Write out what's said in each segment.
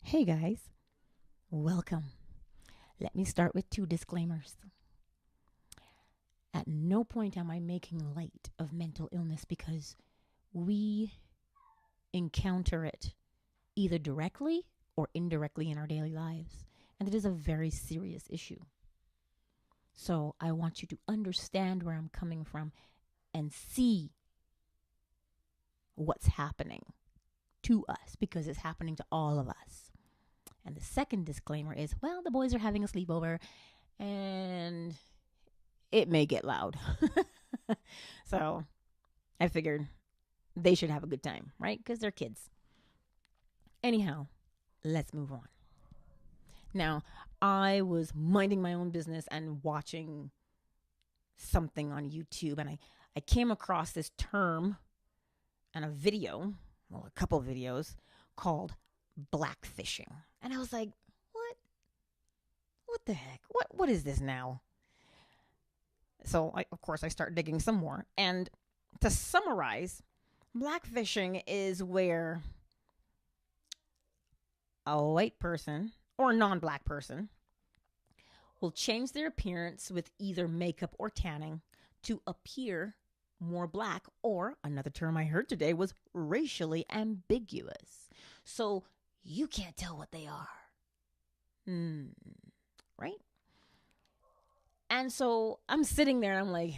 Hey guys, welcome. Let me start with 2 disclaimers. At no point am I making light of mental illness because we encounter it either directly or indirectly in our daily lives, and it is a very serious issue. So I want you to understand where I'm coming from and see what's happening to us because it's happening to all of us. And the second disclaimer is, well, the boys are having a sleepover and it may get loud. So I figured they should have a good time, right? Because they're kids. Anyhow, let's move on. Now, I was minding my own business and watching something on YouTube, and I came across this term and a video, well, a couple videos, called blackfishing. And I was like, what the heck? What is this now? So, of course, I start digging some more. And to summarize, blackfishing is where a white person or a non-black person will change their appearance with either makeup or tanning to appear more black, or another term I heard today was racially ambiguous. So you can't tell what they are. Right? And so I'm sitting there and I'm like,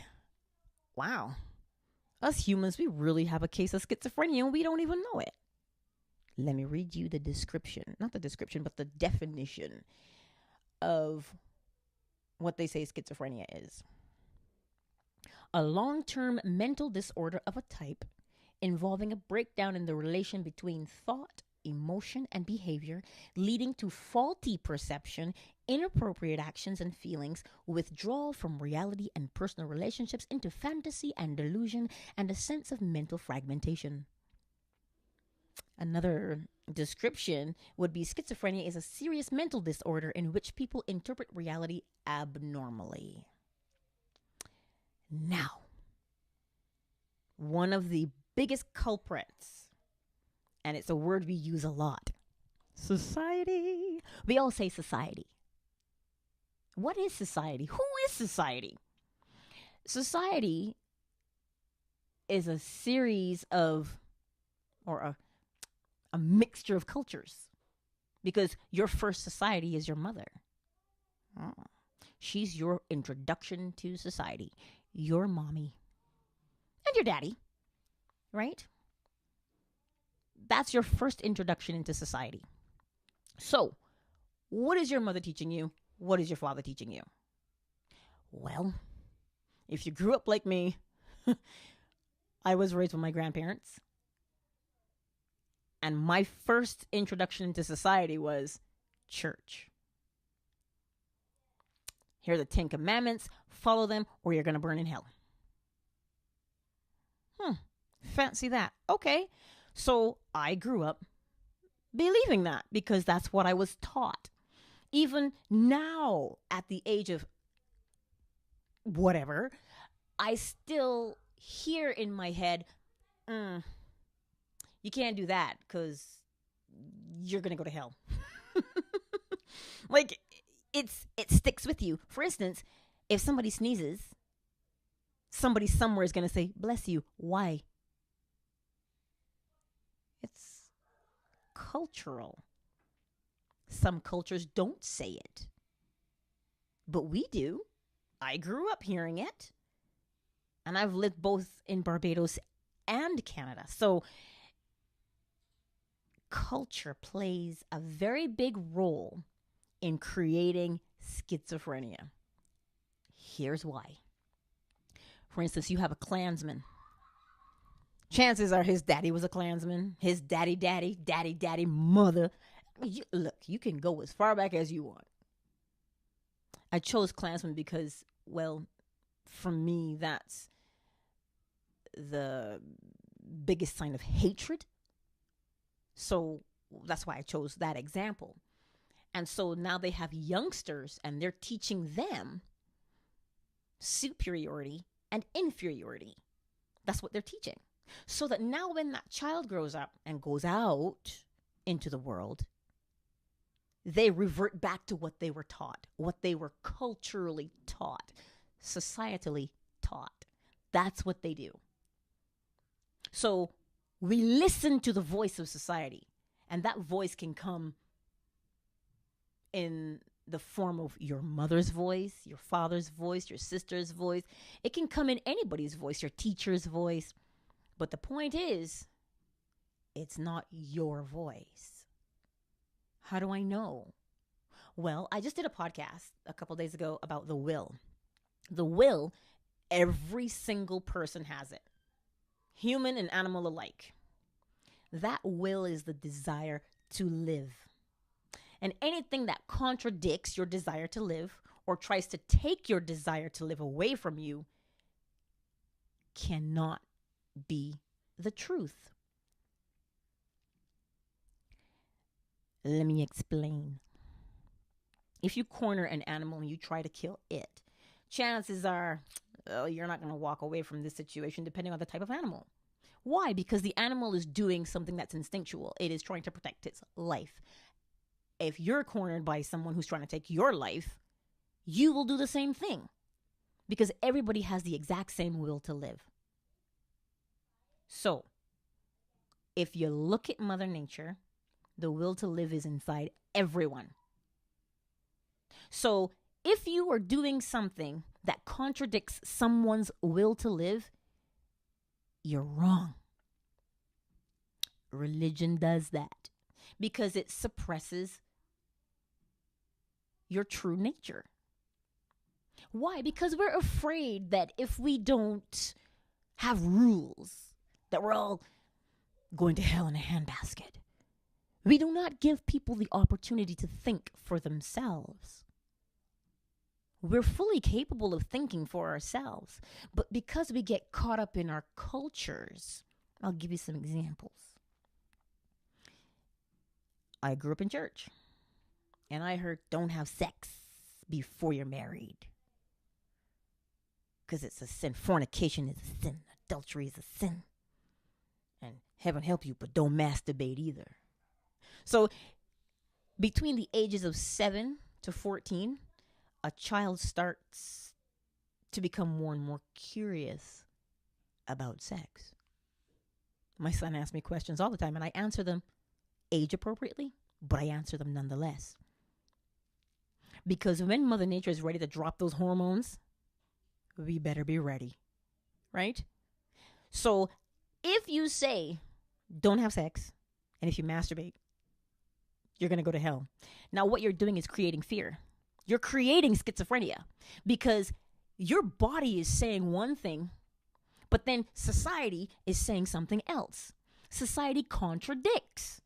wow, us humans, we really have a case of schizophrenia and we don't even know it. Let me read you the description, not the description, but the definition of what they say schizophrenia is. A long-term mental disorder of a type involving a breakdown in the relation between thought, emotion, and behavior, leading to faulty perception, inappropriate actions and feelings, withdrawal from reality and personal relationships into fantasy and delusion, and a sense of mental fragmentation. Another description would be schizophrenia is a serious mental disorder in which people interpret reality abnormally. Now, one of the biggest culprits, and it's a word we use a lot, society. We all say society. What is society? Who is society? Society is a series of, or a mixture of cultures, because your first society is your mother. She's your introduction to society. Your mommy and your daddy, right? That's your first introduction into society. So, what is your mother teaching you? What is your father teaching you? Well, if you grew up like me, I was raised with my grandparents. And my first introduction into society was church. Here are the 10 Commandments. Follow them or you're going to burn in hell. Fancy that. Okay. So I grew up believing that because that's what I was taught. Even now, at the age of whatever, I still hear in my head, you can't do that because you're going to go to hell. Like, it sticks with you. For instance, if somebody sneezes, somebody somewhere is going to say, bless you. Why? It's cultural. Some cultures don't say it, but we do. I grew up hearing it, and I've lived both in Barbados and Canada. So culture plays a very big role in creating schizophrenia. Here's why. For instance, you have a Klansman. Chances are his daddy was a Klansman. His daddy, mother. Look, you can go as far back as you want. I chose Klansman because, well, for me, that's the biggest sign of hatred. So that's why I chose that example. And so now they have youngsters and they're teaching them superiority and inferiority. That's what they're teaching. So that now when that child grows up and goes out into the world, they revert back to what they were taught, what they were culturally taught, societally taught. That's what they do. So we listen to the voice of society, and that voice can come in the form of your mother's voice, your father's voice, your sister's voice. It can come in anybody's voice, your teacher's voice. But the point is, it's not your voice. How do I know? Well, I just did a podcast a couple days ago about the will. The will, every single person has it, human and animal alike. That will is the desire to live. And anything that contradicts your desire to live or tries to take your desire to live away from you cannot be the truth. Let me explain. If you corner an animal and you try to kill it, chances are you're not going to walk away from this situation depending on the type of animal. Why? Because the animal is doing something that's instinctual. It is trying to protect its life. If you're cornered by someone who's trying to take your life, you will do the same thing, because everybody has the exact same will to live. So, if you look at Mother Nature, the will to live is inside everyone. So, if you are doing something that contradicts someone's will to live, you're wrong. Religion does that because it suppresses your true nature. Why? Because we're afraid that if we don't have rules, that we're all going to hell in a handbasket. We do not give people the opportunity to think for themselves. We're fully capable of thinking for ourselves, but because we get caught up in our cultures, I'll give you some examples. I grew up in church, and I heard, don't have sex before you're married, because it's a sin. Fornication is a sin. Adultery is a sin. And heaven help you, but don't masturbate either. So between the ages of 7 to 14, a child starts to become more and more curious about sex. My son asks me questions all the time, and I answer them age appropriately, but I answer them nonetheless. Because when Mother Nature is ready to drop those hormones, we better be ready, right? So if you say, don't have sex, and if you masturbate, you're going to go to hell. Now, what you're doing is creating fear. You're creating schizophrenia because your body is saying one thing, but then society is saying something else. Society contradicts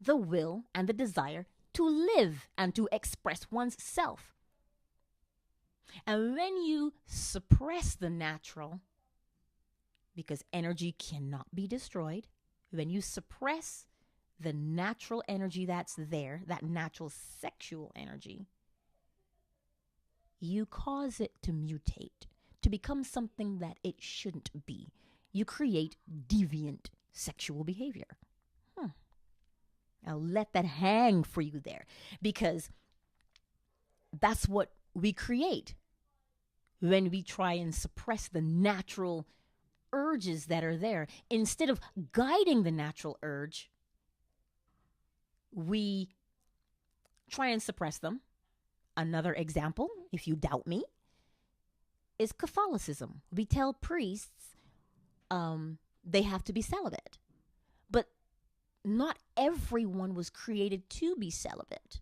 the will and the desire to live and to express one's self. And when you suppress the natural, because energy cannot be destroyed, when you suppress the natural energy that's there, that natural sexual energy, you cause it to mutate, to become something that it shouldn't be. You create deviant sexual behavior. I'll let that hang for you there, because that's what we create when we try and suppress the natural urges that are there. Instead of guiding the natural urge, we try and suppress them. Another example, if you doubt me, is Catholicism. We tell priests they have to be celibate. But not everyone was created to be celibate.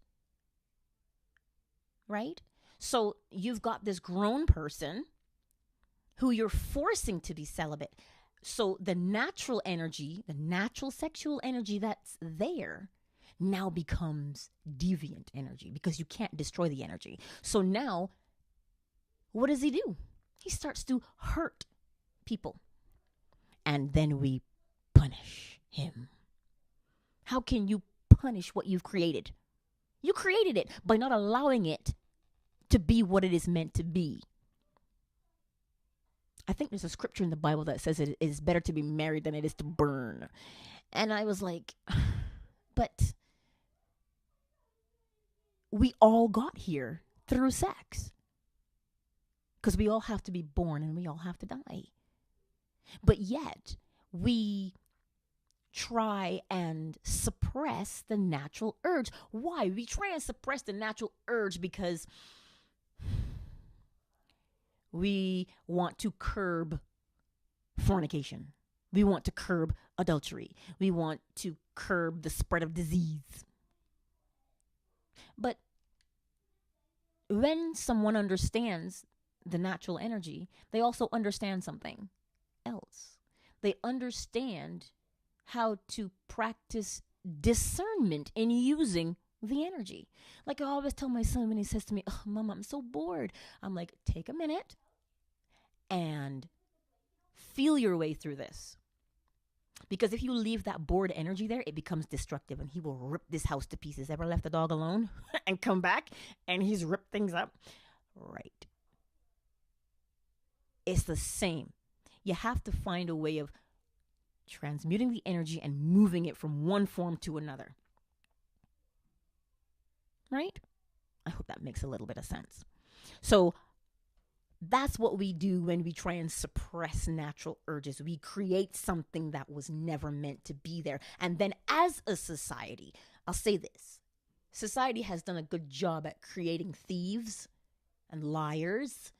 Right? So you've got this grown person who you're forcing to be celibate. So the natural energy, the natural sexual energy that's there now becomes deviant energy because you can't destroy the energy. So now, what does he do? He starts to hurt people. And then we punish him. How can you punish what you've created? You created it by not allowing it to be what it is meant to be. I think there's a scripture in the Bible that says it is better to be married than it is to burn. And I was like, but we all got here through sex. Because we all have to be born and we all have to die. But yet, we try and suppress the natural urge. Why? We try and suppress the natural urge because we want to curb fornication. We want to curb adultery. We want to curb the spread of disease. But when someone understands the natural energy, they also understand something else. They understand how to practice discernment in using the energy. Like I always tell my son when he says to me, "Oh, Mom, I'm so bored." I'm like, take a minute and feel your way through this. Because if you leave that bored energy there, it becomes destructive and he will rip this house to pieces. Ever left the dog alone and come back and he's ripped things up? Right. It's the same. You have to find a way of transmuting the energy and moving it from one form to another. Right? I hope that makes a little bit of sense. So that's what we do when we try and suppress natural urges. We create something that was never meant to be there. And then as a society, I'll say this, society has done a good job at creating thieves and liars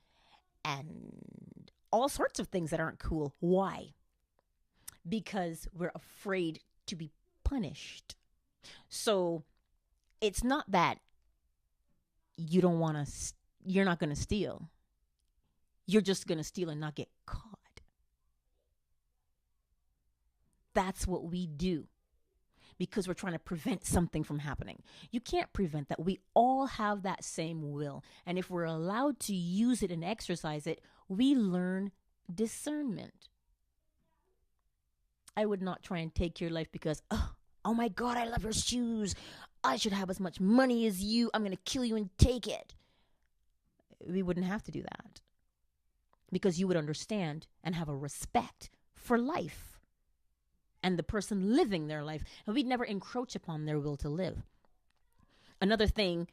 and all sorts of things that aren't cool. Why? Because we're afraid to be punished. So it's not that you're not going to steal. You're just going to steal and not get caught. That's what we do because we're trying to prevent something from happening. You can't prevent that. We all have that same will. And if we're allowed to use it and exercise it, we learn discernment. I would not try and take your life because, oh my God, I love your shoes. I should have as much money as you. I'm going to kill you and take it. We wouldn't have to do that. Because you would understand and have a respect for life and the person living their life. And we'd never encroach upon their will to live. Another thing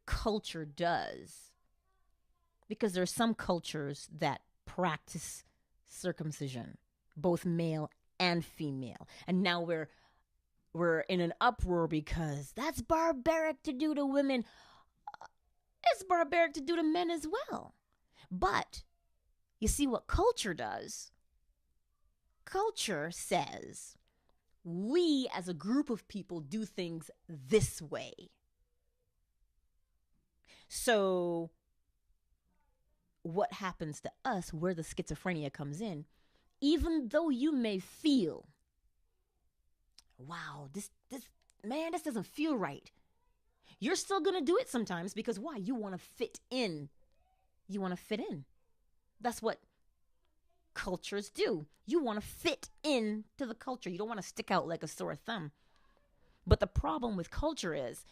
culture does, because there are some cultures that practice circumcision, both male and female. And now we're in an uproar because that's barbaric to do to women. It's barbaric to do to men as well. But you see what culture does? Culture says we as a group of people do things this way. So what happens to us, where the schizophrenia comes in, even though you may feel, wow, this doesn't feel right. You're still going to do it sometimes because why? You want to fit in. You want to fit in. That's what cultures do. You want to fit in to the culture. You don't want to stick out like a sore thumb. But the problem with culture is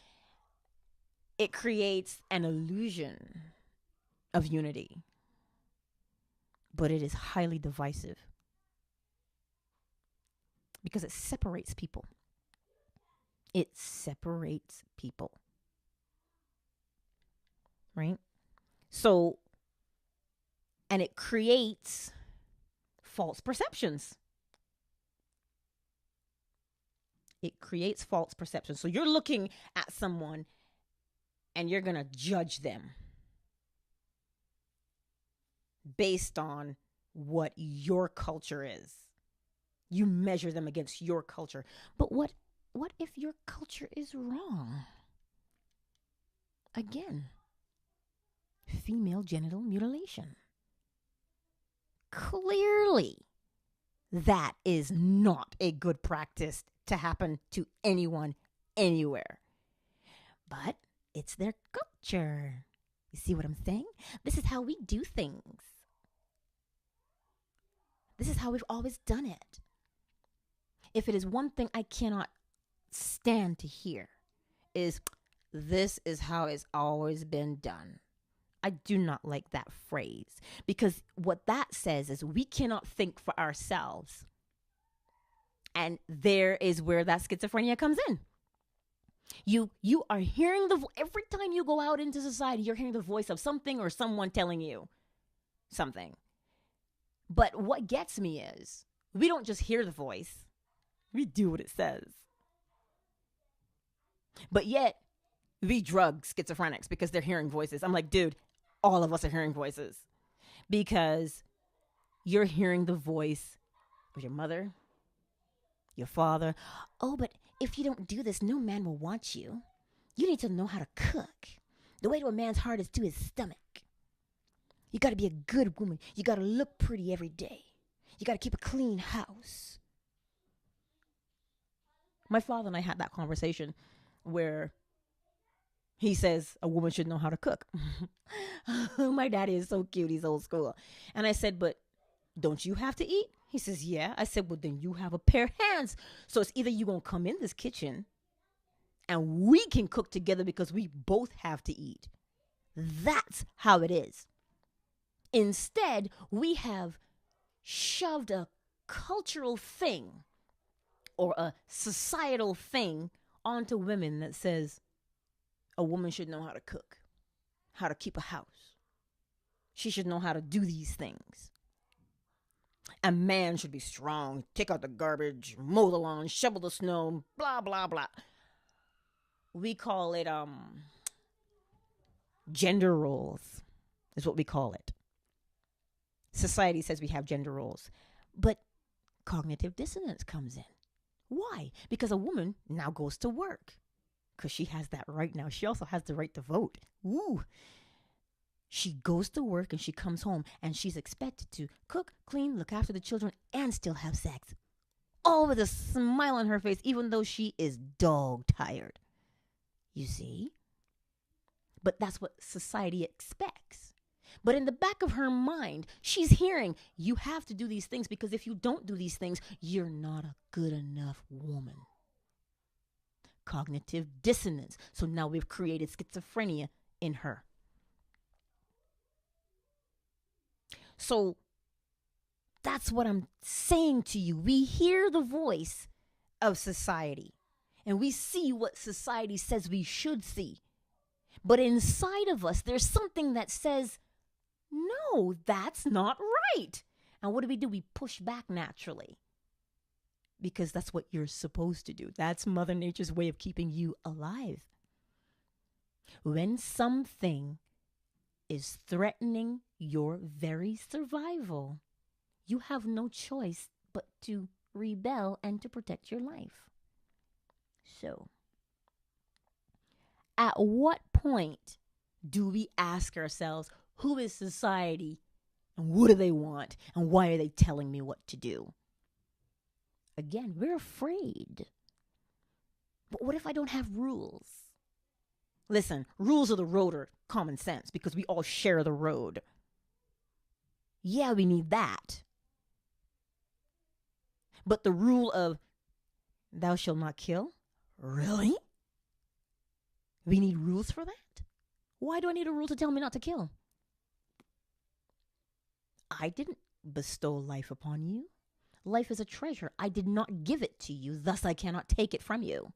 it creates an illusion of unity. But it is highly divisive because it separates people. It separates people. Right? So, and it creates false perceptions. It creates false perceptions. So you're looking at someone and you're going to judge them based on what your culture is. You measure them against your culture. But what if your culture is wrong? Again, female genital mutilation. Clearly, that is not a good practice to happen to anyone, anywhere. But it's their culture. You see what I'm saying? This is how we do things. This is how we've always done it. If it is one thing I cannot stand to hear, is this is how it's always been done. I do not like that phrase because what that says is we cannot think for ourselves. And there is where that schizophrenia comes in. You are hearing every time you go out into society, you're hearing the voice of something or someone telling you something. But what gets me is we don't just hear the voice, we do what it says. But yet, we drug schizophrenics because they're hearing voices. I'm like, dude, all of us are hearing voices because you're hearing the voice of your mother, your father. Oh, but if you don't do this, no man will want you. You need to know how to cook. The way to a man's heart is to his stomach. You got to be a good woman. You got to look pretty every day. You got to keep a clean house. My father and I had that conversation where he says a woman should know how to cook. My daddy is so cute. He's old school. And I said, but don't you have to eat? He says, yeah. I said, well, then you have a pair of hands. So it's either you're going to come in this kitchen and we can cook together because we both have to eat. That's how it is. Instead, we have shoved a cultural thing or a societal thing onto women that says a woman should know how to cook, how to keep a house. She should know how to do these things. A man should be strong, take out the garbage, mow the lawn, shovel the snow, blah, blah, blah. We call it gender roles is what we call it. Society says we have gender roles, but cognitive dissonance comes in. Why? Because a woman now goes to work because she has that right now. She also has the right to vote. Woo! She goes to work and she comes home and she's expected to cook, clean, look after the children, and still have sex. All with a smile on her face, even though she is dog tired. You see? But that's what society expects. But in the back of her mind, she's hearing, you have to do these things because if you don't do these things, you're not a good enough woman. Cognitive dissonance. So now we've created schizophrenia in her. So that's what I'm saying to you. We hear the voice of society and we see what society says we should see. But inside of us, there's something that says, no, that's not right. And what do? We push back naturally because that's what you're supposed to do. That's Mother Nature's way of keeping you alive. When something is threatening your very survival, you have no choice but to rebel and to protect your life. So, at what point do we ask ourselves, who is society and what do they want and why are they telling me what to do? Again, we're afraid. But what if I don't have rules? Listen, rules of the road are common sense because we all share the road. Yeah, we need that. But the rule of thou shalt not kill? Really? We need rules for that? Why do I need a rule to tell me not to kill? I didn't bestow life upon you. Life is a treasure. I did not give it to you, thus I cannot take it from you.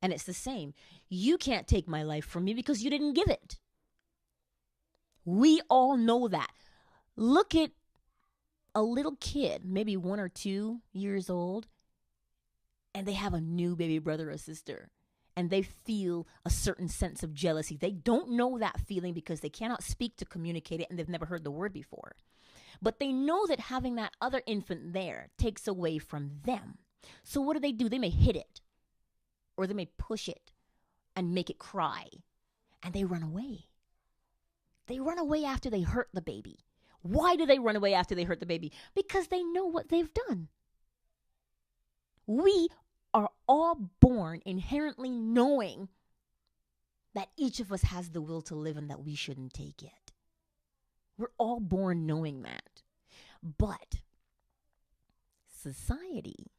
And it's the same. You can't take my life from me because you didn't give it. We all know that. Look at a little kid, maybe 1 or 2 years old, and they have a new baby brother or sister, and they feel a certain sense of jealousy. They don't know that feeling because they cannot speak to communicate it, and they've never heard the word before. But they know that having that other infant there takes away from them. So what do? They may hit it, or they may push it and make it cry, and they run away. They run away after they hurt the baby. Why do they run away after they hurt the baby? Because they know what they've done. We are all born inherently knowing that each of us has the will to live and that we shouldn't take it. We're all born knowing that. But society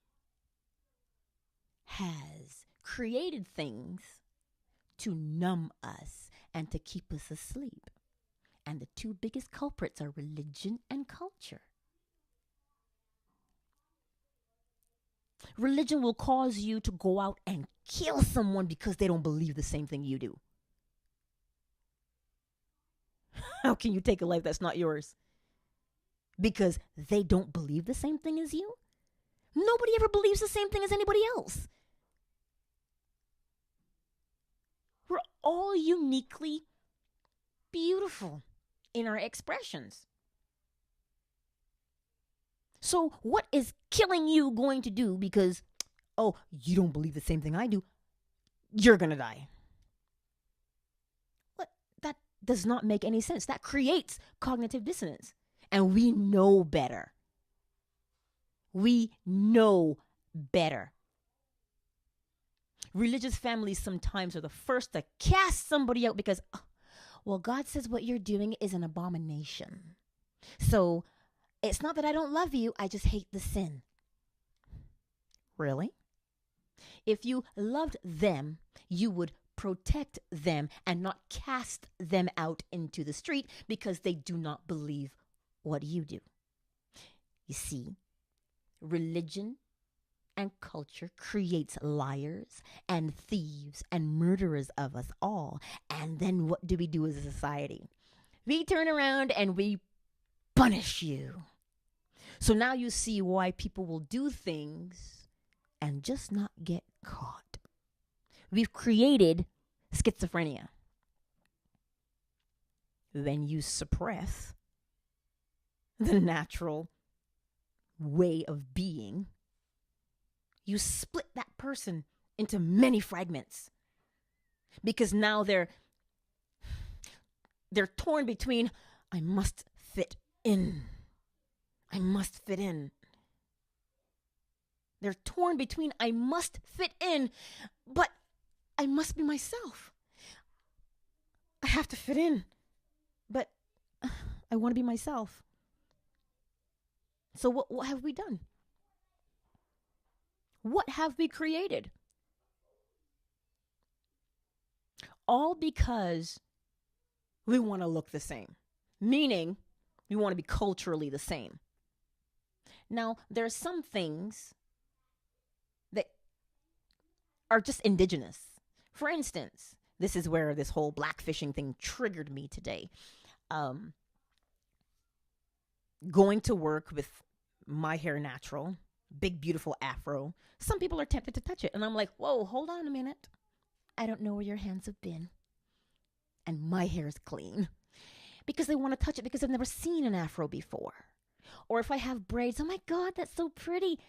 has created things to numb us and to keep us asleep. And the 2 biggest culprits are religion and culture. Religion will cause you to go out and kill someone because they don't believe the same thing you do. How can you take a life that's not yours? Because they don't believe the same thing as you? Nobody ever believes the same thing as anybody else. We're all uniquely beautiful in our expressions. So what is killing you going to do because, oh, you don't believe the same thing I do? You're going to die. What? That does not make any sense. That creates cognitive dissonance. And we know better. We know better. Religious families sometimes are the first to cast somebody out because, well, God says what you're doing is an abomination. So it's not that I don't love you, I just hate the sin. Really? If you loved them, you would protect them and not cast them out into the street because they do not believe what you do. You see, religion and culture creates liars and thieves and murderers of us all. And then what do we do as a society? We turn around and we punish you. So now you see why people will do things and just not get caught. We've created schizophrenia. When you suppress the natural way of being, you split that person into many fragments. Because now they're torn between, I must fit in. I must fit in. They're torn between, I must fit in, but I must be myself. I have to fit in, but I want to be myself. So what have we done? What have we created? All because we want to look the same, meaning we want to be culturally the same. Now, there are some things that are just indigenous. For instance, this is where this whole blackfishing thing triggered me today. Going to work with my hair natural, big, beautiful afro. Some people are tempted to touch it. And I'm like, whoa, hold on a minute. I don't know where your hands have been. And my hair is clean. Because they want to touch it because they've never seen an afro before. Or if I have braids, oh my God, that's so pretty.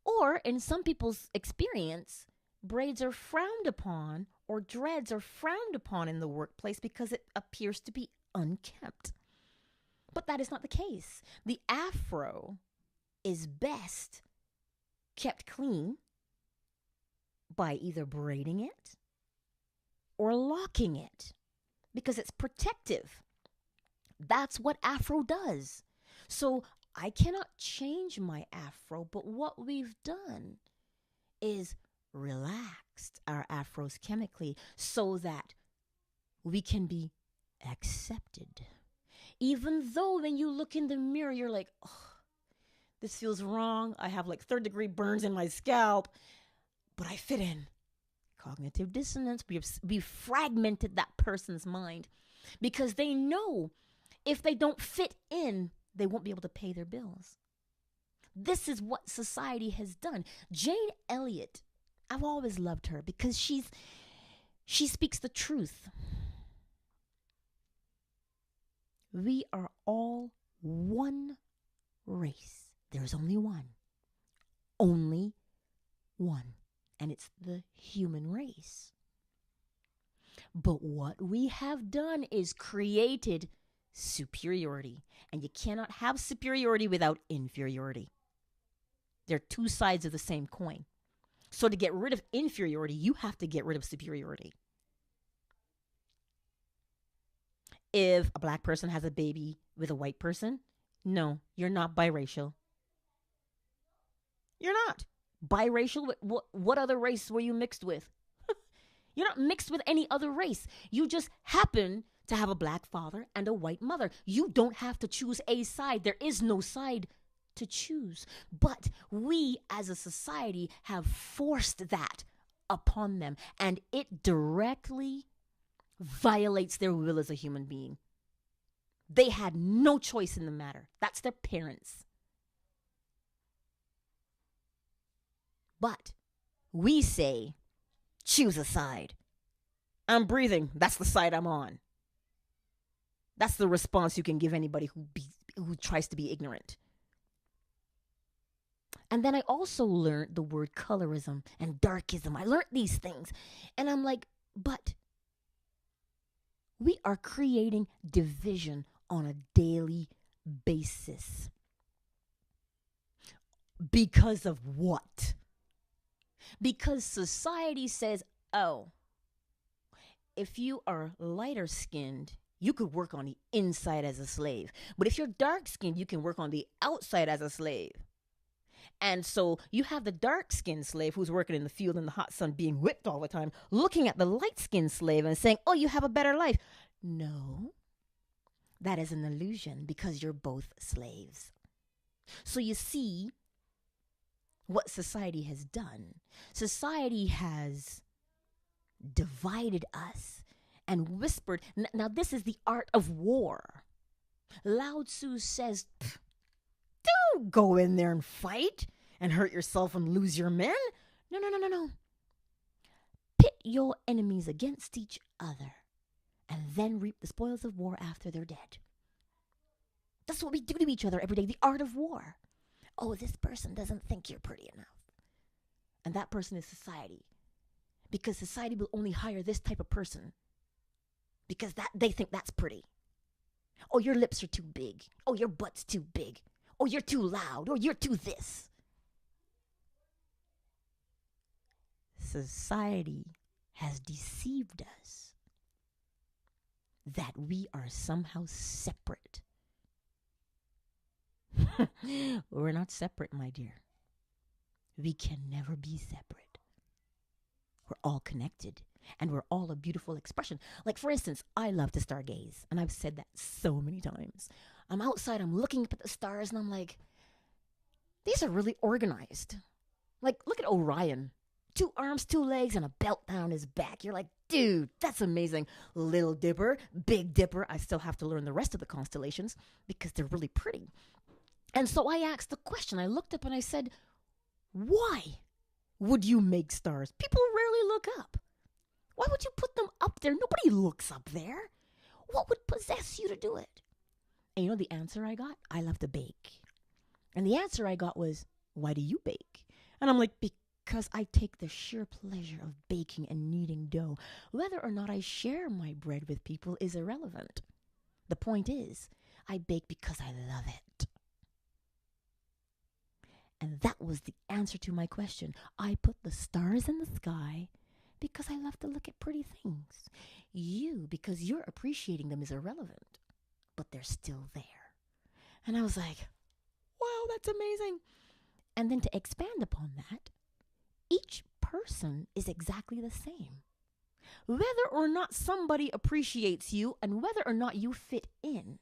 Or in some people's experience, braids are frowned upon or dreads are frowned upon in the workplace because it appears to be unkempt. But that is not the case. The afro is best kept clean by either braiding it or locking it because it's protective. That's what afro does. So I cannot change my afro, but what we've done is relaxed our afros chemically so that we can be accepted. Even though when you look in the mirror, you're like, oh, this feels wrong. I have like 3rd-degree burns in my scalp, but I fit in. Cognitive dissonance. We've fragmented that person's mind because they know if they don't fit in, they won't be able to pay their bills. This is what society has done. Jane Elliott, I've always loved her because she speaks the truth. We are all one race. There's only one. Only one. And it's the human race. But what we have done is created superiority. And you cannot have superiority without inferiority. They're two sides of the same coin. So to get rid of inferiority, you have to get rid of superiority. If a black person has a baby with a white person, no, you're not biracial. You're not. Biracial? What other race were you mixed with? You're not mixed with any other race. You just happen to have a black father and a white mother. You don't have to choose a side. There is no side to choose. But we as a society have forced that upon them, and it directly violates their will as a human being. They had no choice in the matter. That's their parents. But we say, choose a side. I'm breathing. That's the side I'm on. That's the response you can give anybody who tries to be ignorant. And then I also learned the word colorism and darkism. I learned these things. And I'm like, but we are creating division on a daily basis. Because of what? Because society says, oh, if you are lighter skinned, you could work on the inside as a slave. But if you're dark skinned, you can work on the outside as a slave. And so you have the dark-skinned slave who's working in the field in the hot sun being whipped all the time, looking at the light-skinned slave and saying, oh, you have a better life. No, that is an illusion because you're both slaves. So you see what society has done. Society has divided us and whispered. Now this is the art of war. Lao Tzu says, don't go in there and fight and hurt yourself and lose your men. No. Pit your enemies against each other and then reap the spoils of war after they're dead. That's what we do to each other every day, the art of war. Oh, this person doesn't think you're pretty enough. And that person is society. Because society will only hire this type of person because they think that's pretty. Oh, your lips are too big. Oh, your butt's too big. Oh, you're too loud. Oh, you're too this. Society has deceived us that we are somehow separate. We're not separate, my dear. We can never be separate. We're all connected, and we're all a beautiful expression. Like, for instance, I love to stargaze, and I've said that so many times. I'm outside, I'm looking up at the stars, and I'm like, these are really organized. Like, look at Orion. 2 arms, 2 legs, and a belt down his back. You're like, dude, that's amazing. Little Dipper, Big Dipper. I still have to learn the rest of the constellations because they're really pretty. And so I asked the question. I looked up and I said, why would you make stars? People rarely look up. Why would you put them up there? Nobody looks up there. What would possess you to do it? And you know the answer I got? I love to bake. And the answer I got was, why do you bake? And I'm like, because I take the sheer pleasure of baking and kneading dough. Whether or not I share my bread with people is irrelevant. The point is, I bake because I love it. And that was the answer to my question. I put the stars in the sky because I love to look at pretty things. You, because you're appreciating them, is irrelevant. But they're still there. And I was like, wow, that's amazing. And then to expand upon that, each person is exactly the same. Whether or not somebody appreciates you and whether or not you fit in,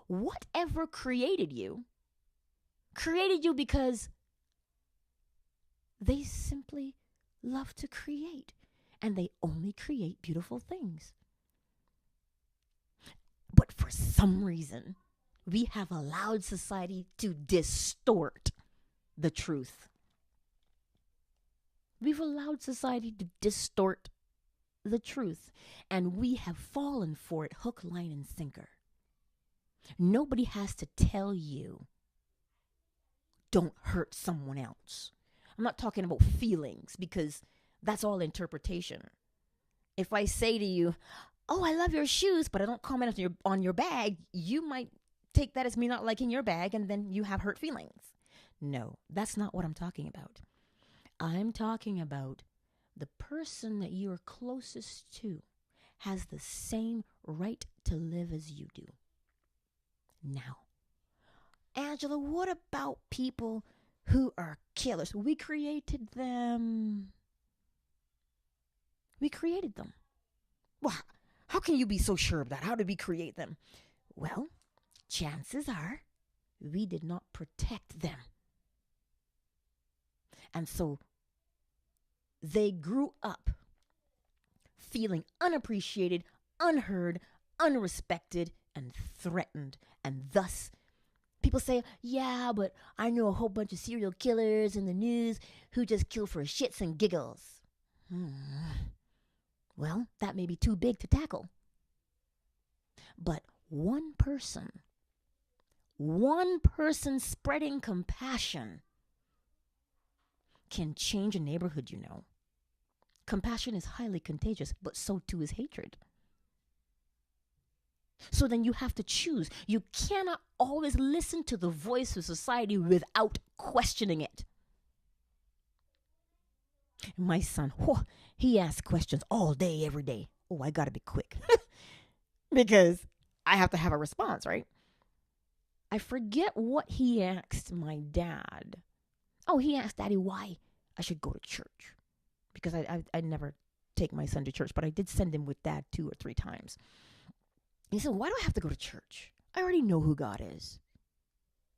whatever created you because they simply love to create, and they only create beautiful things. But for some reason, we have allowed society to distort the truth. We've allowed society to distort the truth, and we have fallen for it hook, line, and sinker. Nobody has to tell you, don't hurt someone else. I'm not talking about feelings because that's all interpretation. If I say to you, oh, I love your shoes, but I don't comment on your bag, you might take that as me not liking your bag, and then you have hurt feelings. No, that's not what I'm talking about. I'm talking about the person that you are closest to has the same right to live as you do. Now, Angela, what about people who are killers? We created them. We created them. Well, how can you be so sure of that? How did we create them? Well, chances are we did not protect them. And so they grew up feeling unappreciated, unheard, unrespected, and threatened. And thus, people say, yeah, but I know a whole bunch of serial killers in the news who just kill for shits and giggles. Well, that may be too big to tackle. But one person spreading compassion can change a neighborhood, you know. Compassion is highly contagious, but so too is hatred. So then you have to choose. You cannot always listen to the voice of society without questioning it. My son, he asks questions all day, every day. Oh, I gotta be quick. Because I have to have a response, right? I forget what he asked my dad. Oh, he asked Daddy why I should go to church. Because I never take my son to church, but I did send him with Dad 2 or 3 times. He said, why do I have to go to church? I already know who God is.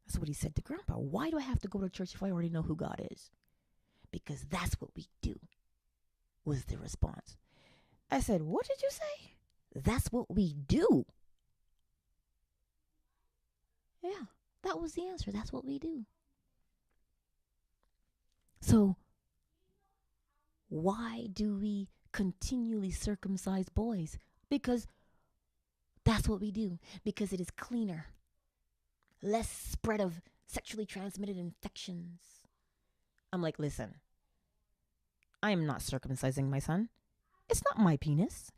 That's what he said to Grandpa. Why do I have to go to church if I already know who God is? Because that's what we do, was the response. I said, what did you say? That's what we do. Yeah, that was the answer. That's what we do. So, why do we continually circumcise boys? Because that's what we do. Because it is cleaner. Less spread of sexually transmitted infections. I'm like, listen, I am not circumcising my son. It's not my penis.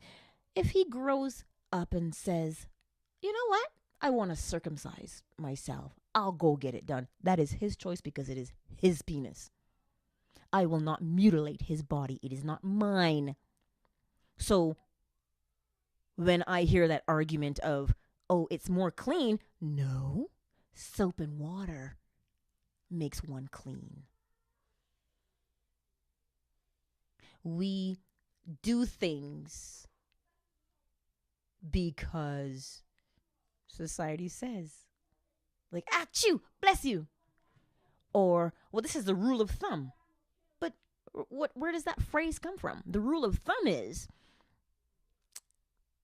If he grows up and says, you know what? I want to circumcise myself. I'll go get it done. That is his choice because it is his penis. I will not mutilate his body. It is not mine. So when I hear that argument of, oh, it's more clean. No, soap and water makes one clean. We do things because society says, like, achoo, bless you. Or, well, this is the rule of thumb. But where does that phrase come from? The rule of thumb is,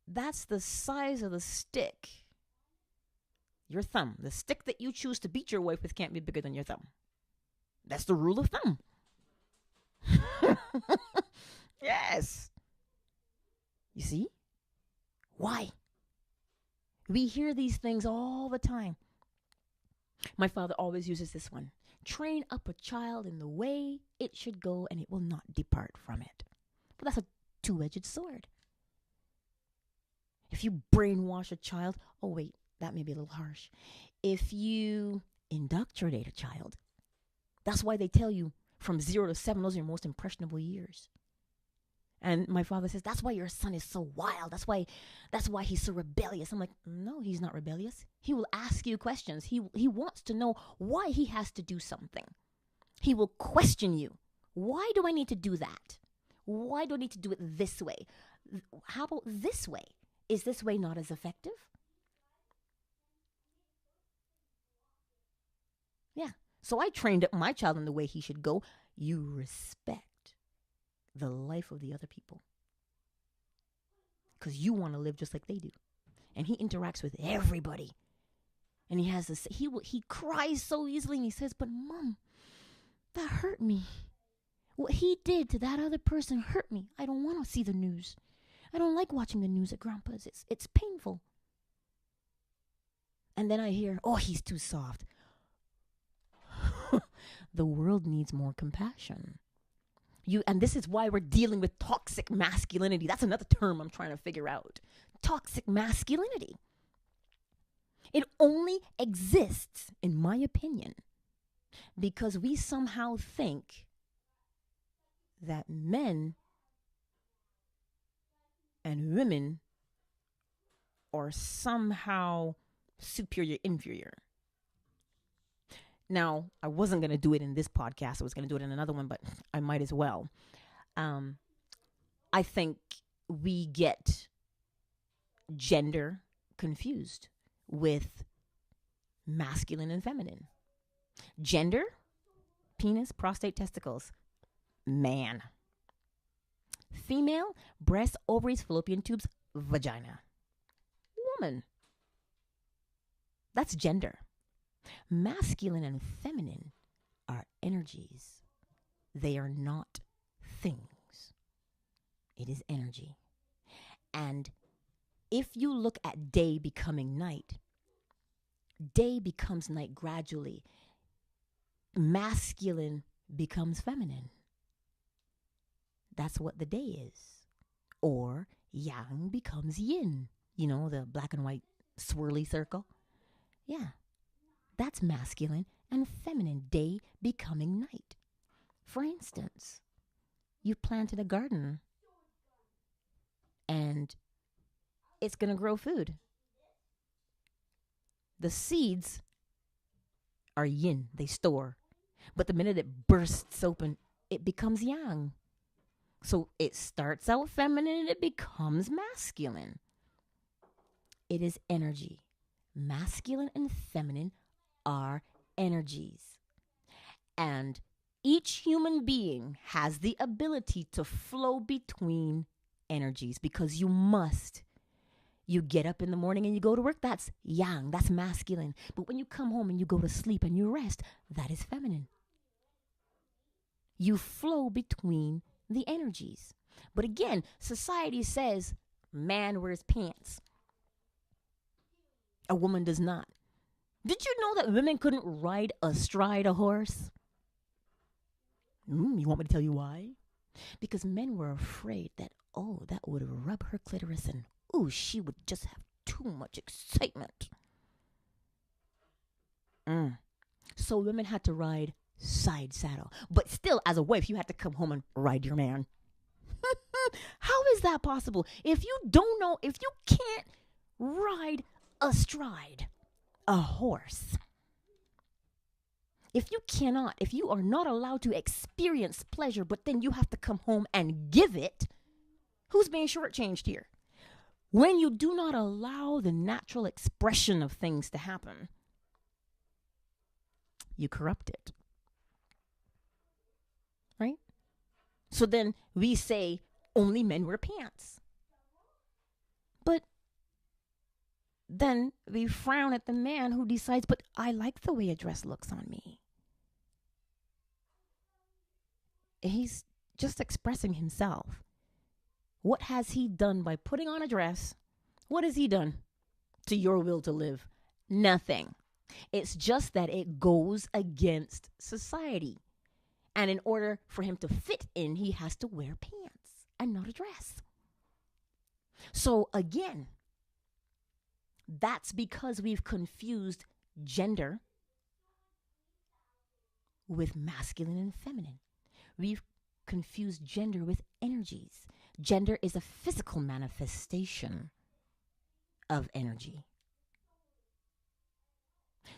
that's the size of the stick. Your thumb. The stick that you choose to beat your wife with can't be bigger than your thumb. That's the rule of thumb. Yes. You see? Why? We hear these things all the time. My father always uses this one. Train up a child in the way it should go, and it will not depart from it. But that's a two-edged sword. If you brainwash a child, oh wait, that may be a little harsh. If you indoctrinate a child, that's why they tell you from 0 to 7, those are your most impressionable years. And my father says, that's why your son is so wild. That's why he's so rebellious. I'm like, no, he's not rebellious. He will ask you questions. He wants to know why he has to do something. He will question you. Why do I need to do that? Why do I need to do it this way? How about this way? Is this way not as effective? Yeah. So I trained up my child in the way he should go. You respect the life of the other people, because you want to live just like they do. And he interacts with everybody, and he has this, he cries so easily, and he says, but Mom, that hurt me. What he did to that other person hurt me. I don't want to see the news. I don't like watching the news at Grandpa's. It's painful. And then I hear, oh, he's too soft. The world needs more compassion. And this is why we're dealing with toxic masculinity. That's another term I'm trying to figure out. Toxic masculinity. It only exists, in my opinion, because we somehow think that men and women are somehow superior, inferior. Now, I wasn't going to do it in this podcast. I was going to do it in another one, but I might as well. I think we get gender confused with masculine and feminine. Gender, penis, prostate, testicles, man. Female, breast, ovaries, fallopian tubes, vagina. Woman. That's gender. Masculine and feminine are energies. They are not things. It is energy. And if you look at day becoming night, day becomes night gradually. Masculine becomes feminine. That's what the day is. Or yang becomes yin. You know, the black and white swirly circle. Yeah, that's masculine and feminine. Day becoming night. For instance, you planted a garden and it's going to grow food. The seeds are yin, they store. But the minute it bursts open, it becomes yang. So it starts out feminine and it becomes masculine. It is energy. Masculine and feminine are energies. And each human being has the ability to flow between energies because you must. You get up in the morning and you go to work, that's yang, that's masculine. But when you come home and you go to sleep and you rest, that is feminine. You flow between the energies. But again, society says man wears pants. A woman does not. Did you know that women couldn't ride astride a horse? You want me to tell you why? Because men were afraid that, that would rub her clitoris and, she would just have too much excitement. So women had to ride side saddle. But still, as a wife, you had to come home and ride your man. How is that possible? If you don't know, if you can't ride astride a horse, if you are not allowed to experience pleasure, but then you have to come home and give it, who's being shortchanged here? When you do not allow the natural expression of things to happen, you corrupt it. Right? So then we say only men wear pants. But then we frown at the man who decides, but I like the way a dress looks on me. He's just expressing himself. What has he done by putting on a dress? What has he done to your will to live? Nothing. It's just that it goes against society. And in order for him to fit in, he has to wear pants and not a dress. So again, that's because we've confused gender with masculine and feminine. We've confused gender with energies. Gender is a physical manifestation of energy.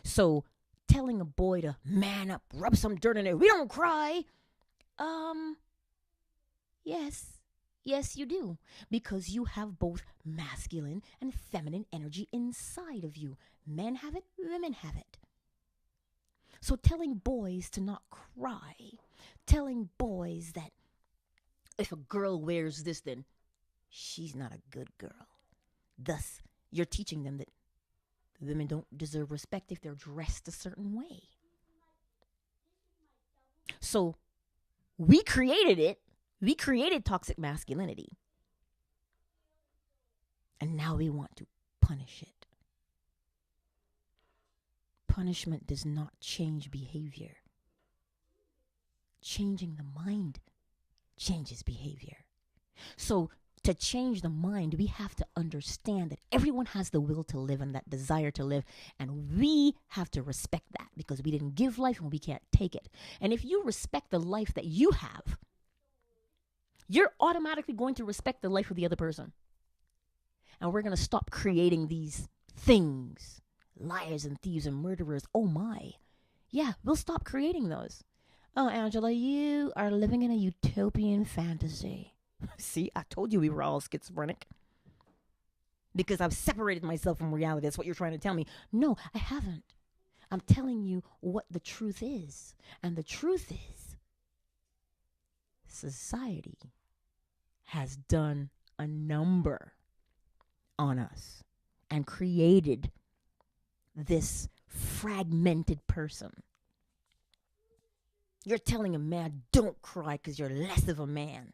So telling a boy to man up, rub some dirt in it, we don't cry. Yes, you do. Because you have both masculine and feminine energy inside of you. Men have it, women have it. So telling boys to not cry, telling boys that if a girl wears this, then she's not a good girl. Thus, you're teaching them that women don't deserve respect if they're dressed a certain way. So we created it. We created toxic masculinity. And now we want to punish it. Punishment does not change behavior. Changing the mind changes behavior. So to change the mind, we have to understand that everyone has the will to live and that desire to live. And we have to respect that because we didn't give life and we can't take it. And if you respect the life that you have, you're automatically going to respect the life of the other person. And we're going to stop creating these things, liars and thieves and murderers. Oh my. Yeah, we'll stop creating those. Oh, Angela, you are living in a utopian fantasy. See, I told you we were all schizophrenic. Because I've separated myself from reality. That's what you're trying to tell me. No, I haven't. I'm telling you what the truth is. And the truth is, society has done a number on us and created this fragmented person. You're telling a man, don't cry because you're less of a man.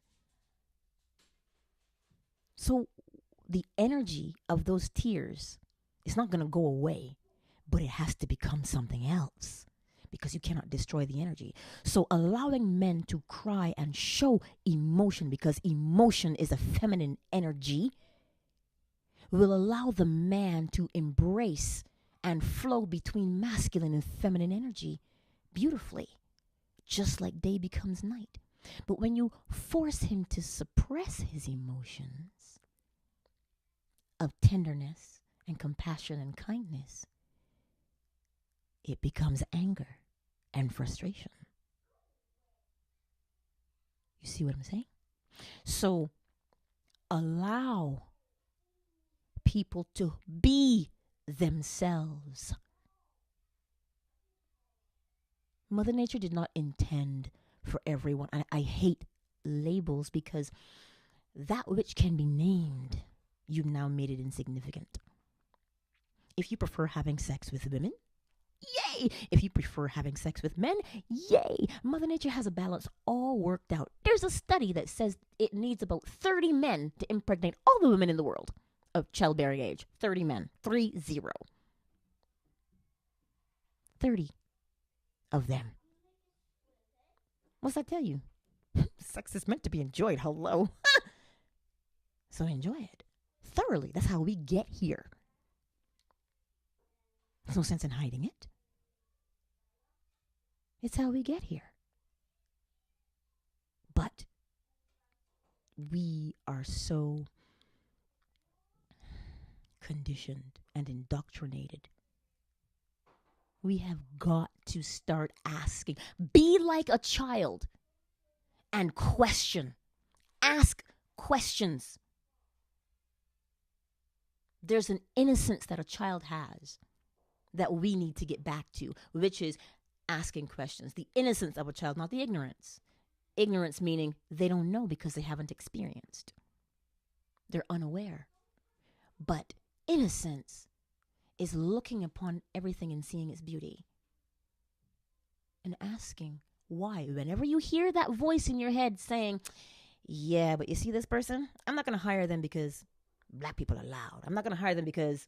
So the energy of those tears is not going to go away, but it has to become something else because you cannot destroy the energy. So allowing men to cry and show emotion, because emotion is a feminine energy, will allow the man to embrace and flow between masculine and feminine energy beautifully, just like day becomes night. But when you force him to suppress his emotions of tenderness and compassion and kindness, it becomes anger and frustration. You see what I'm saying? So allow people to be themselves. Mother Nature did not intend for everyone. I hate labels because that which can be named, you've now made it insignificant. If you prefer having sex with women, yay! If you prefer having sex with men, yay! Mother Nature has a balance all worked out. There's a study that says it needs about 30 men to impregnate all the women in the world of childbearing age. 30 men. 30. 30 of them. What's that tell you? Sex is meant to be enjoyed. Hello. So enjoy it thoroughly. That's how we get here. There's no sense in hiding it. It's how we get here. But we are so conditioned and indoctrinated. We have got to start asking. Be like a child and question. Ask questions. There's an innocence that a child has that we need to get back to, which is asking questions. The innocence of a child, not the ignorance. Ignorance meaning they don't know because they haven't experienced. They're unaware. But innocence is looking upon everything and seeing its beauty. And asking why. Whenever you hear that voice in your head saying, yeah, but you see this person? I'm not going to hire them because black people are loud. I'm not going to hire them because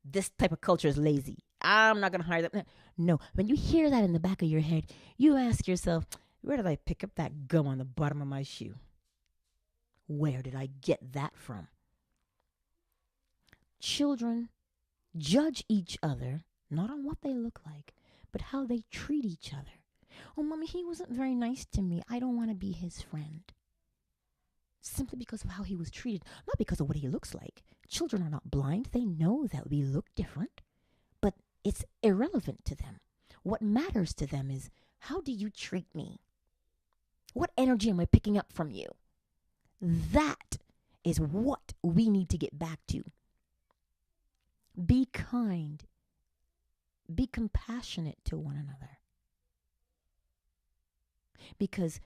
this type of culture is lazy. I'm not going to hire them. No, when you hear that in the back of your head, you ask yourself, where did I pick up that gum on the bottom of my shoe? Where did I get that from? Children judge each other, not on what they look like, but how they treat each other. Oh, mommy, he wasn't very nice to me. I don't want to be his friend. Simply because of how he was treated, not because of what he looks like. Children are not blind. They know that we look different, but it's irrelevant to them. What matters to them is, how do you treat me? What energy am I picking up from you? That is what we need to get back to. Be kind. Be compassionate to one another. Because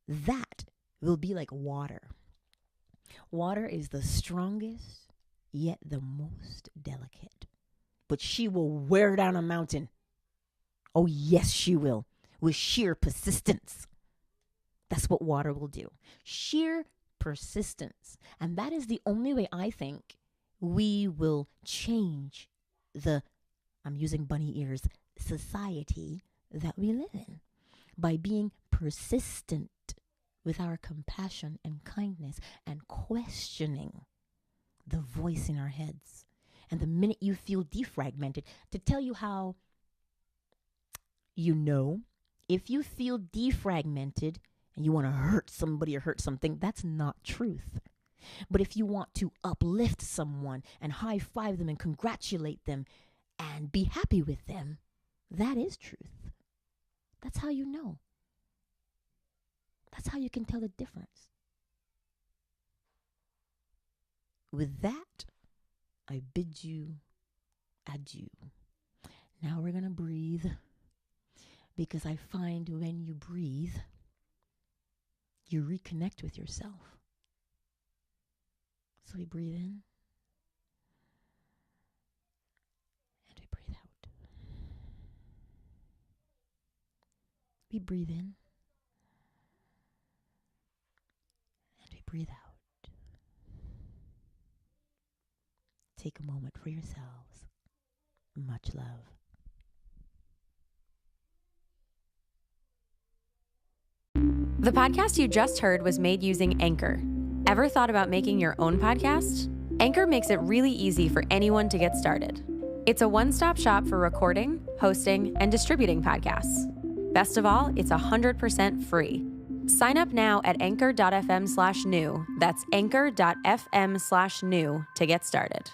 that will be like water. Water is the strongest, yet the most delicate. But she will wear down a mountain. Oh, yes, she will. With sheer persistence. That's what water will do. Sheer persistence. And that is the only way I think we will change the, I'm using bunny ears, society that we live in. By being persistent with our compassion and kindness and questioning the voice in our heads. And the minute you feel defragmented, to tell you how you know, if you feel defragmented and you want to hurt somebody or hurt something, that's not truth. But if you want to uplift someone and high five them and congratulate them and be happy with them, that is truth. That's how you know. That's how you can tell the difference. With that, I bid you adieu. Now we're going to breathe, because I find when you breathe, you reconnect with yourself. So we breathe in and we breathe out. We breathe in and we breathe out. Take a moment for yourselves. Much love. The podcast you just heard was made using Anchor. Ever thought about making your own podcast? Anchor makes it really easy for anyone to get started. It's a one-stop shop for recording, hosting, and distributing podcasts. Best of all, it's 100% free. Sign up now at anchor.fm/new. That's anchor.fm/new to get started.